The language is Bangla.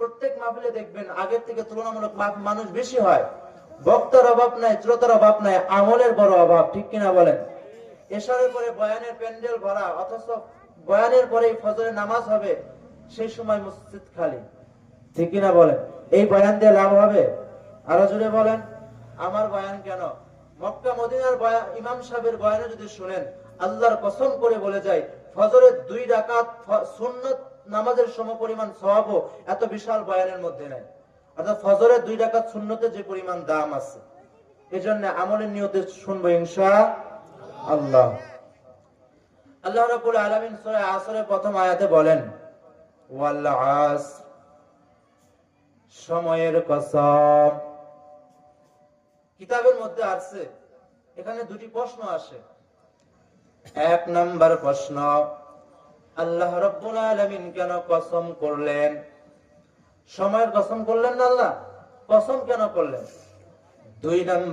প্রত্যেক মাহফিলে দেখবেন আগের থেকে তুলনামূলক মানুষ বেশি হয়, বক্তার অভাব নাই, শ্রোতার অভাব নাই, আমলের বড় অভাব, ঠিক কিনা বলেন? এশারের পরে বয়ানের প্যান্ডেল ভরা, অথচ বয়ানের পরে ফজরের নামাজ হবে, সেই সময় মসজিদ খালি, ঠিক কিনা বলেন? এই বয়ান দিয়ে লাভ হবে? আরো জোরে বলেন। আমার বয়ান কেন, মক্কা মদিনার ইমাম সাহেবের বয়ানে যদি শুনেন, আল্লাহর কসম করে বলে যায়, ফজরের 2 রাকাত সুন্নত নামাজের সমপরিমাণ সওয়াবও এত বিশাল বয়ানের মধ্যে নাই। অর্থাৎ ফজরের 2 রাকাত সুন্নতের যে পরিমাণ দাম আছে, এজন্য আমলের নিয়তে শুনবো ইনশাআল্লাহ। আল্লাহ রাব্বুল আলামিন সূরা আসরের প্রথম আয়াতে বলেন, ওয়াল আসর, সময়ের কসম। কিতাবের মধ্যে আছে, এখানে 2টি প্রশ্ন আসে। 1 নাম্বার প্রশ্ন, আল্লাহ রাব্বুল আলামিন কেন কসম করলেন? সময়ের কসম করলেন না, আল্লাহ কসম কেন করলেন? 2 নাম্বার